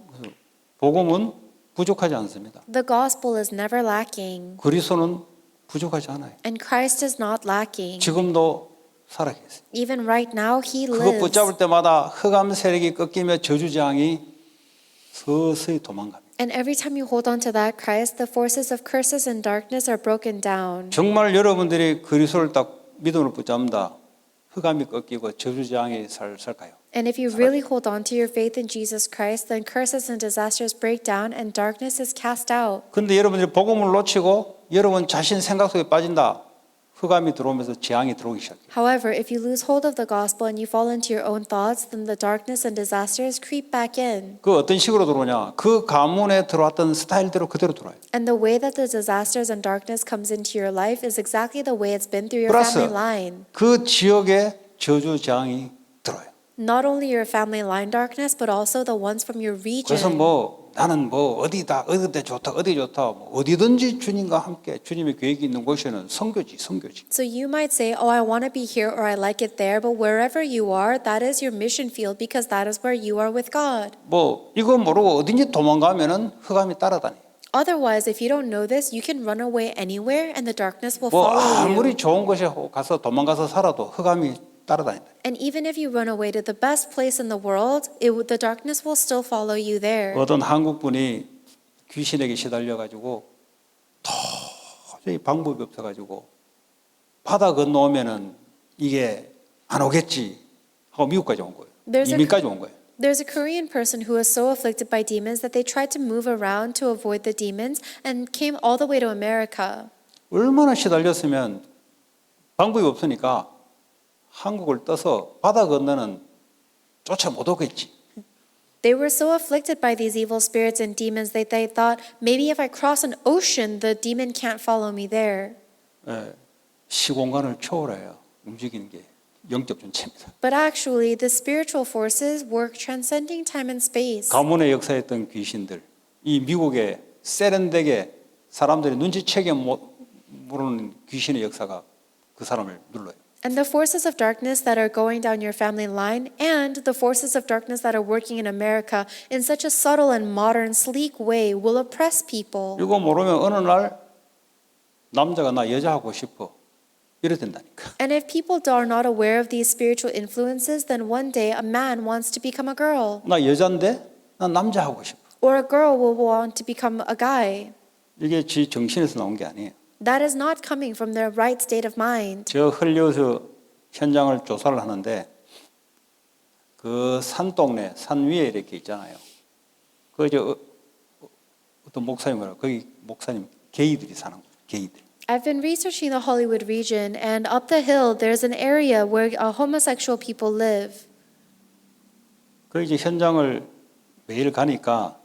복음은 부족하지 않습니다. The gospel is never lacking, 그리스도는 부족하지 않아요. and Christ is not lacking. 지금도 살아계세요. Even right now, He 그거 lives. 붙잡을 때마다 흑암 세력이 꺾이며 저주장이 서서히 도망갑니다. And every time you hold on to that Christ, the forces of curses and darkness are broken down. 정말 여러분들이 그리스도를 딱 믿음으로 붙잡는다. 흑암이 꺾이고 저주장이 살까요? And if you really hold on to your faith in Jesus Christ, then curses and disasters break down and darkness is cast out. 근데 여러분들이 복음을 놓치고 여러분 자신 생각 속에 빠진다. 흑암이 들어오면서 재앙이 들어오기 시작해요. However, if you lose hold of the gospel and you fall into your own thoughts, then the darkness and disasters creep back in. 그 어떤 식으로 들어오냐? 그 가문에 들어왔던 스타일대로 그대로 들어와요. And the way that the disasters and darkness comes into your life is exactly the way it's been through your 플러스 family line. 그 지역에 저주 재앙이 들어요. Not only your family line darkness, but also the ones from your 그래서 region. 나는 어디다 어디 좋다 어디 좋다 어디든지 주님과 함께 주님의 계획이 있는 곳에는 선교지. So you might say, oh, I want to be here or I like it there, but wherever you are, that is your mission field because that is where you are with God. 이거 모르고 어딘지 도망가면은 흑암이 따라다녀요. Otherwise, if you don't know this, you can run away anywhere and the darkness will follow 아무리 you. 좋은 곳에 가서 도망가서 살아도 흑암이 따라다닌다. And even if you run away to the best place in the world, the darkness will still follow you there. 어떤 한국 분이 귀신에게 시달려 가지고 도저히 방법이 없어 가지고 바다 건너오면은 이게 안 오겠지 하고 미국까지 온 거예요. 이민까지 온 거예요. There's a Korean person who was so afflicted by demons that they tried to move around to avoid the demons and came all the way to America. 얼마나 시달렸으면 방법이 없으니까 한국을 떠서 바다 건너는 쫓아 못 오겠지. They were so afflicted by these evil spirits and demons that they thought, maybe if I cross an ocean, the demon can't follow me there. 시공간을 초월해요. 움직이는 게 영적 존재입니다. But actually, the spiritual forces work transcending time and space. 가문에 역사했던 귀신들, 이 미국에 세련되게 사람들이 눈치채게 모르는 귀신의 역사가 그 사람을 눌러요. And the forces of darkness that are going down your family line, and the forces of darkness that are working in America in such a subtle and modern, sleek way will oppress people. 이거 모르면 어느 날 남자가 나 여자 하고 싶어 이래 된다니까. And if people are not aware of these spiritual influences, then one day a man wants to become a girl, 나 여잔데 나 남자 하고 싶어. or a girl will want to become a guy. 이게 지 정신에서 나온 게 아니에요. That is not coming from their right state of mind. 저 헐리우드 현장을 조사를 하는데 그 산동네 산 위에 이렇게 있잖아요. 그 어떤 목사님이라 거기 목사님 게이들이 사는 거죠. 게이들. I've been researching the Hollywood region, and up the hill there's an area where homosexual people live. 그 이제 현장을 매일 가니까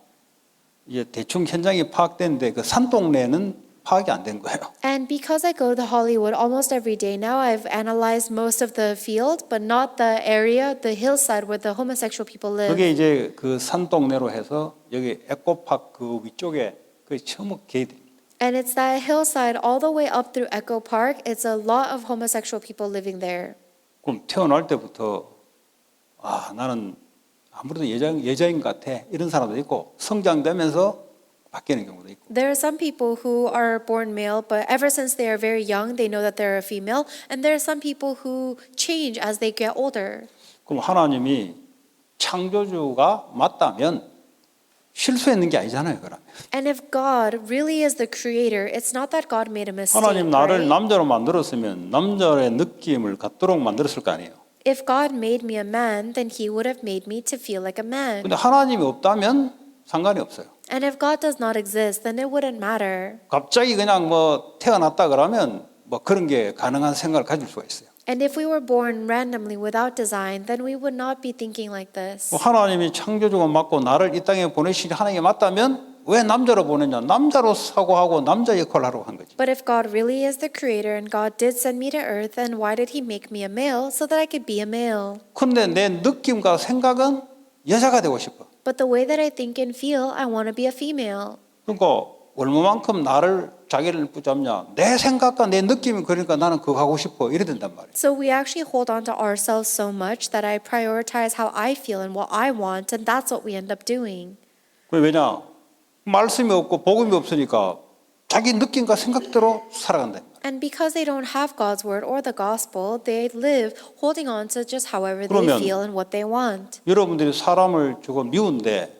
이제 대충 현장이 파악되는데 그 산동네는 파악이 안 된 거예요. And because I go to Hollywood almost every day now, I've analyzed most of the field, but not the area, the hillside where the homosexual people live. 그게 이제 그 산동네로 해서 여기 에코파크 그 위쪽에 그 전부 게이들. And it's that hillside all the way up through Echo Park. It's a lot of homosexual people living there. 그럼 태어날 때부터 아 나는 아무래도 여자인 것 같아 이런 사람도 있고 성장되면서 바뀌는 경우도 있고. There are some people who are born male, but ever since they are very young, they know that they're a female. And there are some people who change as they get older. 그럼 하나님이 창조주가 맞다면 실수했는 게 아니잖아요, 그러면. And if God really is the creator, it's not that God made a mistake. 하나님 나를 Right? 남자로 만들었으면 남자의 느낌을 갖도록 만들었을 거 아니에요. If God made me a man, then He would have made me to feel like a man. 근데 하나님이 없다면 상관이 없어요. And if God does not exist, then it wouldn't matter. 갑자기 그냥 뭐 태어났다 그러면 뭐 그런 게 가능한 생각을 가질 수가 있어요. And if we were born randomly without design, then we would not be thinking like this. 뭐 하나님이 창조주가 맞고 나를 이 땅에 보내신 하나님이 맞다면 왜 남자로 보냈냐? 남자로 사고하고 남자 역할을 하라고 한 거지. But if God really is the creator and God did send me to earth, then why did He make me a male so that I could be a male? 근데 내 느낌과 생각은 여자가 되고 싶어. But the way that I think and feel, I want to be a female. 그러니까 얼마만큼 나를 자기를 붙잡냐? 내 생각과 내 느낌이 그러니까 나는 그거 하고 싶어. 이래 된단 말이에요. So we actually hold on to ourselves so much that I prioritize how I feel and what I want, and that's what we end up doing. 그 왜냐? 말씀이 없고 복음이 없으니까 자기 느낌과 생각대로 살아간다. And because they don't have God's word or the gospel, they live holding on to just however they 그러면 feel and what they want. 여러분들이 사람을 저거 미운데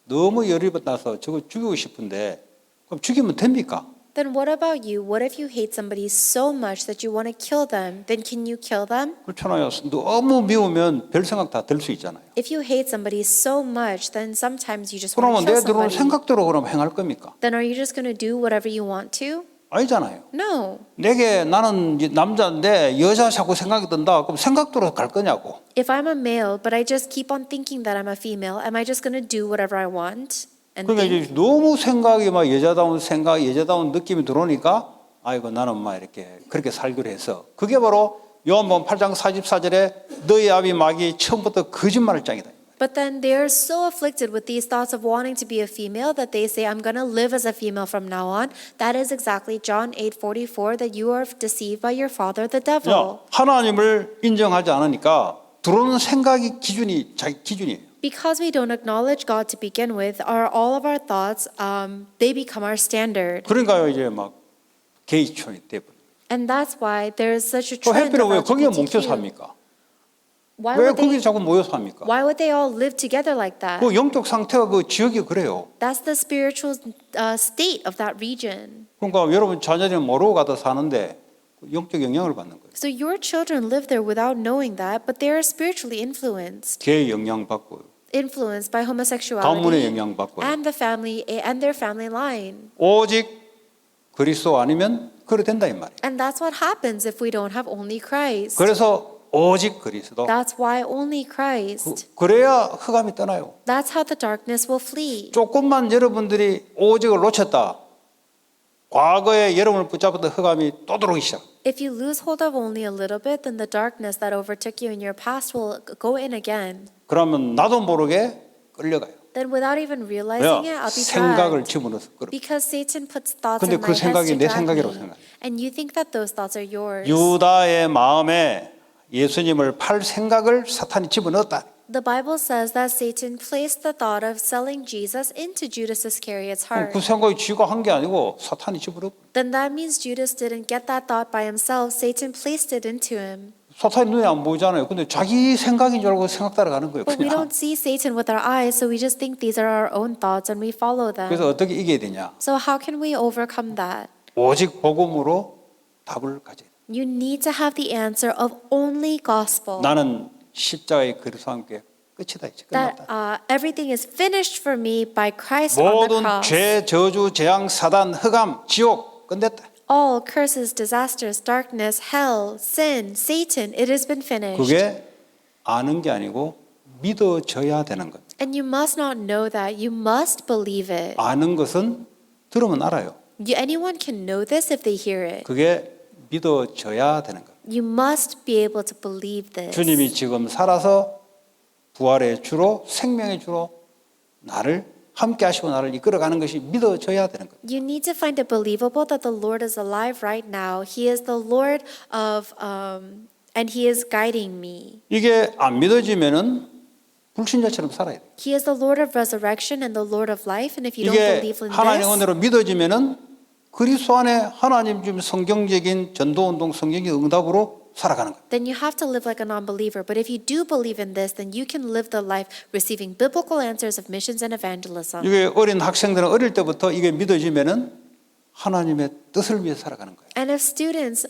너무 열이 받아서 저거 죽이고 싶은데 그럼 죽이면 됩니까? Then what about you? What if you hate somebody so much that you want to kill them? Then can you kill them? 그렇잖아요. 너무 미우면 별 생각 다 들 수 있잖아요. If you hate somebody so much, then sometimes you just 그러면 want to 내 kill 들어오는 somebody. 생각대로 그럼 행할 겁니까? Then are you just going to do whatever you want to? 아니잖아요. No. 내게 나는 이제 남자인데 여자 자꾸 생각이 든다. 그럼 생각대로 갈 거냐고. If I'm a male, but I just keep on thinking that I'm a female, am I just going to do whatever I want? And 그러니까 think? 이제 너무 생각이 막 여자다운 생각, 여자다운 느낌이 들어오니까 아이고 나는 막 이렇게 그렇게 살기로 해서 그게 바로 요한복음 8장 44절에 너희 아비 마귀 처음부터 거짓말을 짱이다. But then they are so afflicted with these thoughts of wanting to be a female that they say, I'm going to live as a female from now on. That is exactly John 8:44, that you are deceived by your father, the devil. 야, 하나님을 인정하지 않으니까 들어오는 생각이 자기 기준이에요. Because we don't acknowledge God to begin with, all of our thoughts, they become our standard. 그러니까요 이제 막 게이촌이 돼버려. And that's why there is such a 그 trend 해피는 왜 of 거기에 뭉쳐 LGBTQ. 삽니까? Why 왜 would 거기 they, 자꾸 모여서 합니까? why would they all live together like that? 그 영적 상태가 그 지역이 그래요. That's the spiritual state of that region. 그러니까 여러분 자녀들이 모르고 가다 사는데 영적 영향을 받는 거예요. So your children live there without knowing that, but they are spiritually influenced. 개 영향 받고요. Influenced by 가문의 homosexuality 영향 받고요. and the family and their family line. 오직 그리스도 아니면 그래 된다 이 말이에요. And that's what happens if we don't have only Christ. 그래서 오직 그리스도. That's why only Christ. 그래야 흑암이 떠나요. That's how the darkness will flee. 조금만 여러분들이 오직을 놓쳤다. 과거에 여러분을 붙잡았던 흑암이 또 들어오기 시작. If you lose hold of only a little bit, then the darkness that overtook you in your past will go in again. 그러면 나도 모르게 끌려가요. then without even 왜요? realizing it, I'll be 생각을 dragged. 집어넣어서 끌어. Because Satan puts thoughts 근데 in 그 my head 생각이 to 내 drag 생각이라고 me. 생각해. And you think that those thoughts are yours. 유다의 마음에 예수님을 팔 생각을 사탄이 집어넣었다. The Bible says that Satan placed the thought of selling Jesus into Judas Iscariot's 그럼 heart. 그 생각이 쥐가 한 게 아니고 사탄이 집어넣어. Then that means Judas didn't get that thought by himself. Satan placed it into him. 사탄이 눈에 안 보이잖아요. 근데 자기 생각인 줄 알고 생각 따라가는 거예요. But we 그냥. don't see Satan with our eyes, so we just think these are our own thoughts and we follow them. 그래서 어떻게 이겨야 되냐? So how can we overcome that? 오직 복음으로 답을 가져야 돼. You need to have the answer of only gospel. 나는 십자가의 그리스도와 함께 끝이다. 이제 That 끝났다. everything is finished for me by Christ on the 모든 cross. 죄, 저주, 재앙, 사단, 흑암, 지옥 끝냈다. All curses, disasters, darkness, hell, sin, Satan, it has been finished. 그게 아는 게 아니고 믿어져야 되는 것. And you must not know that. You must believe it. 아는 것은 들으면 알아요. Anyone can know this if they hear it. 그게 믿어져야 되는 것. You must be able to believe this. 주님이 지금 살아서 부활의 주로 생명의 주로 나를 함께 하시고 나를 이끌어가는 것이 믿어져야 되는 것. You need to find it believable that the Lord is alive right now. He is the Lord of, and He is guiding me. 이게 안 믿어지면은 불신자처럼 살아야 돼. He is the Lord of resurrection and the Lord of life. And if you don't 이게 believe in 하나님 this, 은혜로 믿어지면은 그리스도 안에 하나님 주신 성경적인 전도운동 성경의 응답으로 살아가는 거예요. then you have to live like a non-believer. But if you do believe in this, then you can live the life receiving biblical answers of missions and evangelism. 이게 어린 학생들은 어릴 때부터 이게 믿어지면은 하나님의 뜻을 위해 살아가는 거예요. And if students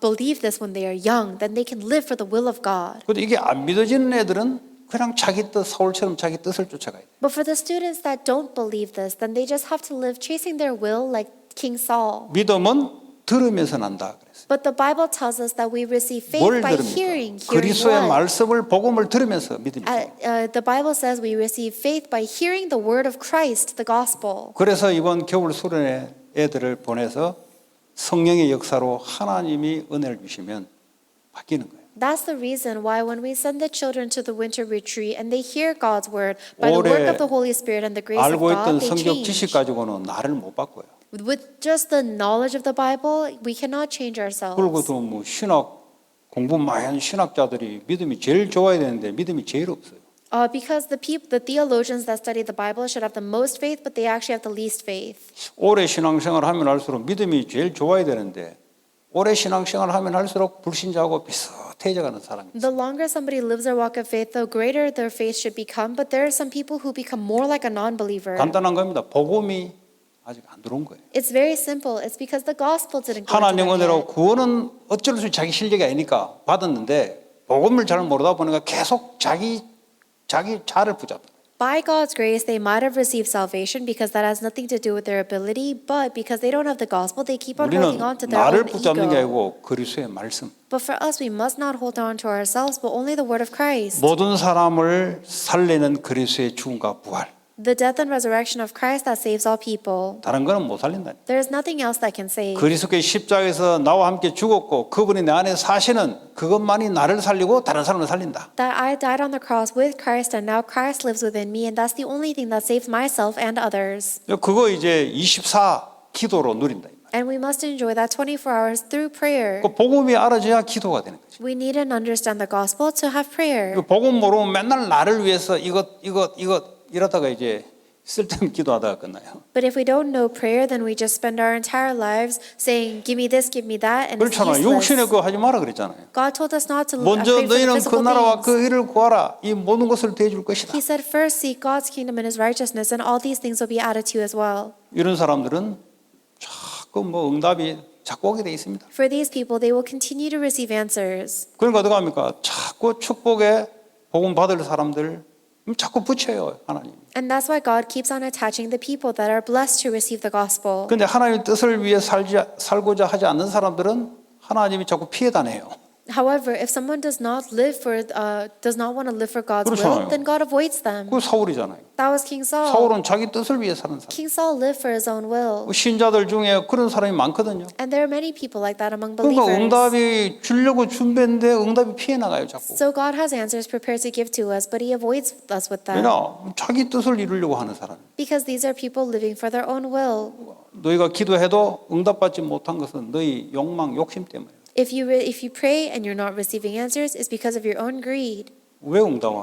believe this when they are young, then they can live for the will of God. 근데 이게 안 믿어지는 애들은 그냥 자기 뜻, 사울처럼 자기 뜻을 쫓아가야 돼요. But for the students that don't believe this, then they just have to live chasing their will like King Saul. 믿음은 들으면서 난다 그랬어요. But the Bible tells us that we receive faith 뭘 by 들습니까? hearing. Hearing 그리스도의 what? 말씀을 복음을 들으면서 믿음이 있어요. The Bible says we receive faith by hearing the word of Christ, the gospel. 그래서 이번 겨울 수련회 애들을 보내서 성령의 역사로 하나님이 은혜를 주시면 바뀌는 거예요. That's the reason why when we send the children to the winter retreat and they hear God's word by the 오래 work of the Holy Spirit and the grace of 알고 있던 God, they 성경 change. 지식 가지고는 나를 못 바꿔요. With just the knowledge of the Bible, we cannot change ourselves. 그리고도 뭐 신학 공부 많이 한 신학자들이 믿음이 제일 좋아야 되는데 믿음이 제일 없어요. Because the theologians that study the Bible should have the most faith, but they actually have the least faith. 오래 신앙생활 하면 할수록 믿음이 제일 좋아야 되는데 오래 신앙생활 하면 할수록 불신자하고 비슷해져가는 사람이 있어요. The longer somebody lives their walk of faith, the greater their faith should become. But there are some people who become more like a non-believer. 간단한 겁니다. 복음이 아직 안 들어온 거예요. It's very simple. It's because the gospel didn't go into 하나님 them 은혜로 yet. 구원은 어쩔 수 없이 자기 실력이 아니니까 받았는데 복음을 잘 모르다 보니까 계속 자기 자를 붙잡아. By God's grace, they might have received salvation because that has nothing to do with their ability, but because they don't have the gospel, they keep on 우리는 holding on to their 나를 own 붙잡는 게 ego. 아니고 그리스도의 말씀. But for us, we must not hold on to ourselves, but only the word of Christ. 모든 사람을 살리는 그리스도의 죽음과 부활. The death and resurrection of Christ that saves all people. 다른 거는 못 살린다. There is nothing else that can save. 그리스도의 십자가에서 나와 함께 죽었고 그분이 내 안에 사시는 그것만이 나를 살리고 다른 사람을 살린다. That I died on the cross with Christ and now Christ lives within me, and that's the only thing that saves myself and others. 그거 이제 24 기도로 누린다. And we must enjoy that 24 hours through prayer. 그 복음이 알아져야 기도가 되는 거죠. We need to understand the gospel to have prayer. 그 복음 모르면 맨날 나를 위해서 이것 이러다가 이제 쓸데없는 기도하다가 끝나요. But if we don't know prayer, then we just spend our entire lives saying, give me this, give me that, and it's 그렇잖아요. 육신의 useless. 거 하지 마라 그랬잖아요. God told us not to 먼저 pray for the 너희는 그 physical 나라와 things. 그 일을 구하라. 이 모든 것을 대줄 것이다. He said, first seek God's kingdom and His righteousness, and all these things will be added to you as well. 이런 사람들은 자꾸 뭐 응답이 자꾸 오게 돼 있습니다. For these people, they will continue to receive answers. 그러니까 어떻게 합니까? 자꾸 축복에 복음 받을 사람들 자꾸 붙여요 하나님. And that's why God keeps on attaching the people that are blessed to receive the gospel. 근데 하나님의 뜻을 위해 살고자 하지 않는 사람들은 하나님이 자꾸 피해 다녀요. However, if someone does not want to live for God's 그렇잖아요. will, then God avoids them. 그 사울이잖아요. That was King Saul. 사울은 자기 뜻을 위해 사는 사람. King Saul lived for his own will. 신자들 중에 그런 사람이 많거든요. And there are many people like that among 그러니까 believers. 응답이 주려고 준비했는데 응답이 피해 나가요, 자꾸. So God has answers prepared to give to us, but He avoids us with them. 왜냐? 자기 뜻을 이루려고 하는 사람. Because these are people living for their own will. 너희가 기도해도 응답받지 못한 것은 너희 욕망, 욕심 때문에. If you pray and you're not receiving answers, it's because of your own greed. 왜 응답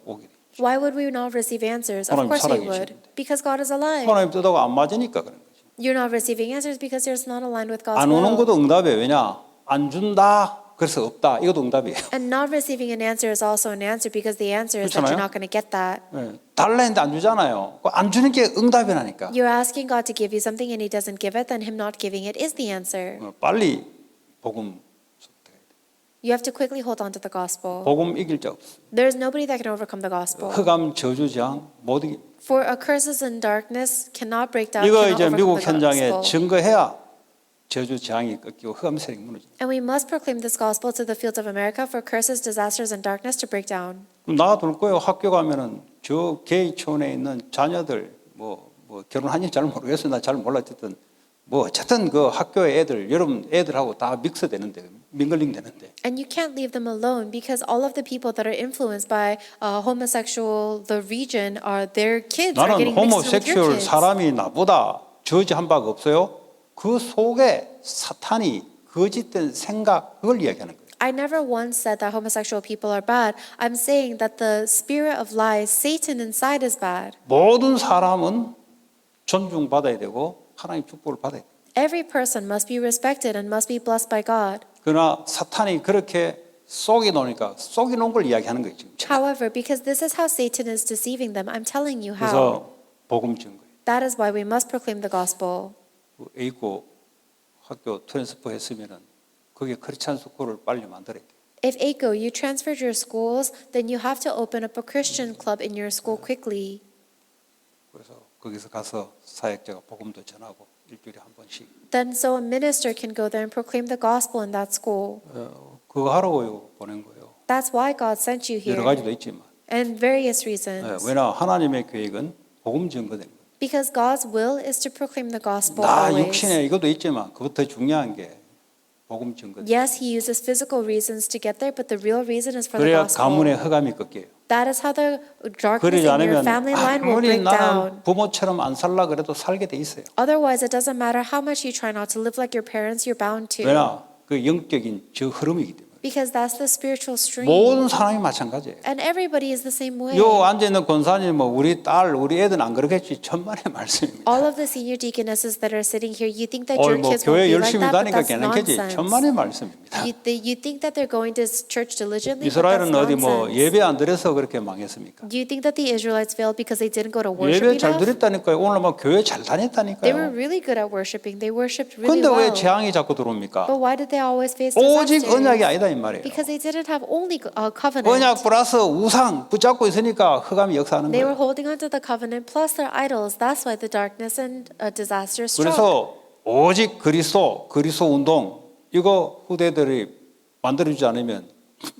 오게 돼? Why would we not receive answers? Of 하나님 course we would. 살아계시는데. Because God is alive. 하나님 뜻하고 안 맞으니까 그런 거지. You're not receiving answers because you're not aligned with God's 안 오는 will. 것도 응답이에요. 왜냐? 안 준다. 그래서 없다. 이것도 응답이에요. And not receiving an answer is also an answer because the answer is that 그렇잖아요. you're not going to get that. 네. 달라 했는데 안 주잖아요. 안 주는 게 응답이라니까. You're asking God to give you something and He doesn't give it, then Him not giving it is the answer. 빨리 복음 You have to quickly hold on to the gospel. 복음 이길 자 없어. There's nobody that can overcome the gospel. 흑암 저주장 못 이기. For a curses and darkness cannot break down, 이거 cannot 이제 overcome 미국 the 현장에 gospel. 증거해야 저주 재앙이 꺾이고 흑암 세력이 무너져. And we must proclaim this gospel to the fields of America for curses, disasters, and darkness to break down. 그럼 놔둘 거예요. 학교 가면은 저 개이촌에 있는 자녀들 뭐 결혼한지 잘 모르겠어요. 나 잘 몰라. 어쨌든 그 학교의 애들 여러분 애들하고 다 믹스 되는데 밍글링 되는데. And you can't leave them alone because all of the people that are influenced by the region are their kids are 나는 getting mixed with your 호모섹슈얼 kids. 사람이 나보다 저지한 바가 없어요. 그 속에 사탄이 거짓된 생각 그걸 이야기하는 거예요. I never once said that homosexual people are bad. I'm saying that the spirit of lies, Satan inside is bad. 모든 사람은 존중받아야 되고 하나님 축복을 받아야 돼요. Every person must be respected and must be blessed by God. 그러나 사탄이 그렇게 속이 놓으니까 속이 놓은 걸 이야기하는 거예요. 지금. However, because this is how Satan is deceiving them, I'm telling you how. 그래서 복음 증거예요. That is why we must proclaim the gospel. A고 학교 트랜스퍼 했으면은 그게 크리스찬 스쿨을 빨리 만들어야 돼요. If ACO, you transferred your schools, then you have to open up a Christian club in your school quickly. 그래서 거기서 가서 사역자가 복음도 전하고 일주일에 한 번씩. Then so a minister can go there and proclaim the gospel in that school. 그거 하라고 보낸 거예요. That's why God sent you 여러 here. 가지도 있지만. And various reasons. 왜냐 하나님의 계획은 복음 증거되는 거예요. Because God's will is to proclaim the gospel 나 always. 육신에 이것도 있지만 그것도 중요한 게 복음 증거. Yes, He uses physical reasons to get there, but the real reason is for the 그래야 gospel. 가문의 흑암이 꺾여요. That is how the darkness 그러지 in your 않으면 family line will 아무리 break 나는 down. 부모처럼 안 살라 그래도 살게 돼 있어요. Otherwise, it doesn't matter how much you try not to live like your parents, you're bound to. 왜냐 그 영적인 저 흐름이기 때문에. Because that's the spiritual stream. 모든 사람이 마찬가지예요. And everybody is the same way. 요 앉아 있는 권사님 뭐 우리 딸 우리 애들은 안 그러겠지 천만의 말씀입니다. All of the senior deaconesses that are sitting here, you think that your 뭐 kids won't 교회 be like 열심히 that, but 다니까 that's 괜찮겠지 nonsense. 천만의 말씀입니다. You think that they're going to church diligently, but that's 이스라엘은 어디 뭐 nonsense. 예배 안 드려서 그렇게 망했습니까? Do you think that the Israelites failed because they didn't go to worship 예배 잘 enough? 드렸다니까요. 오늘 막 교회 잘 They were 다녔다니까요. really good at worshiping. They worshipped really 근데 왜 well. 재앙이 자꾸 들어옵니까? But why did they always face 오직 disasters? 언약이 아니다 이 말이에요. Because they didn't have only a covenant. 언약 플러스 우상 붙잡고 있으니까 흑암이 역사하는 They were 거예요. holding on to the covenant plus their idols. That's why the darkness and disaster struck. 그래서 오직 그리스도 운동 이거 후대들이 만들어주지 않으면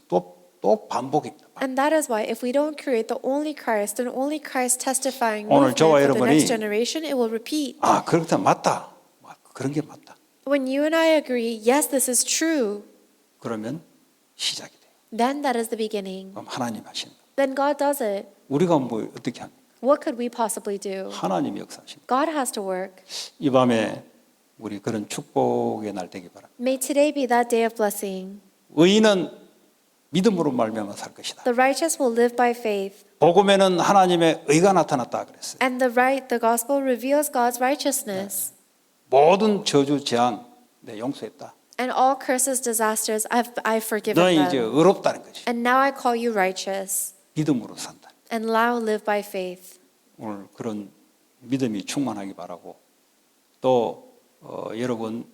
또 반복입니다. And that is why if we don't create the only Christ and only Christ testifying 오늘 movement 저와 for the 여러분이 next generation, it will repeat. 아 그렇다 맞다. 그런 게 맞다. When you and I agree, yes, this is true, 그러면 시작이 돼요. then that is the beginning. 그럼 하나님 하시는 거예요. Then God does it. 우리가 뭐 어떻게 합니까? What could we possibly do? 하나님이 역사하시는 거예요. God has to work. 이 밤에 우리 그런 축복의 날 되기 바랍니다. May today be that day of blessing. 의인은 믿음으로 말미암아 살 것이다. The righteous will live by faith. 복음에는 하나님의 의가 나타났다 그랬어요. And the gospel reveals God's righteousness. 모든 저주 재앙 내 용서했다. And all curses, disasters, I've forgiven 너희 이제 them. 의롭다는 거지. And now I call you righteous. 믿음으로 산다. And now live by faith. 오늘 그런 믿음이 충만하기 바라고 또 여러분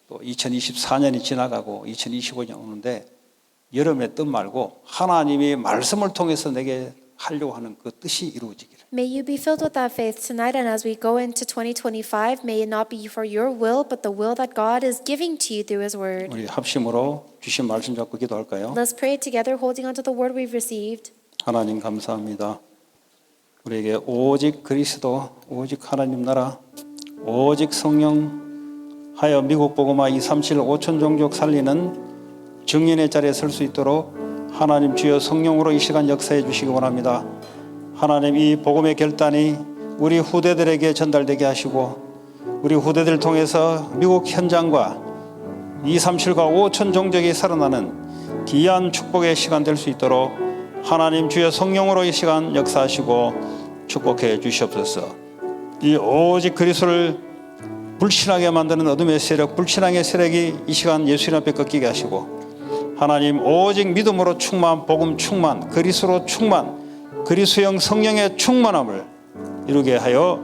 또 2024년이 지나가고 2025년 오는데 여러분의 뜻 말고 하나님이 말씀을 통해서 내게 하려고 하는 그 뜻이 이루어지기를 May you be filled with that faith tonight, and as we go into 2025, may it not be for your will, but the will that God is giving to you through His Word. 우리 합심으로 주신 말씀 잡고 기도할까요? Let's pray together, holding on to the Word we've received. 하나님 감사합니다. 우리에게 오직 그리스도, 오직 하나님 나라, 오직 성령 하여 미국 복음화 237 5천 종족 살리는 증인의 자리에 설 수 있도록 하나님 주여 성령으로 이 시간 역사해 주시기 원합니다. 하나님 이 복음의 결단이 우리 후대들에게 전달되게 하시고 우리 후대들 통해서 미국 현장과 237과 5천 종족이 살아나는 귀한 축복의 시간 될 수 있도록 하나님 주여 성령으로 이 시간 역사하시고 축복해 주시옵소서. 이 오직 그리스도를 불신하게 만드는 어둠의 세력, 불신앙의 세력이 이 시간 예수님 앞에 꺾이게 하시고 하나님 오직 믿음으로 충만, 복음 충만, 그리스도로 충만, 그리스도형 성령의 충만함을 이루게 하여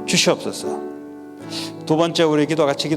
주시옵소서. 두 번째 우리 기도 같이 기도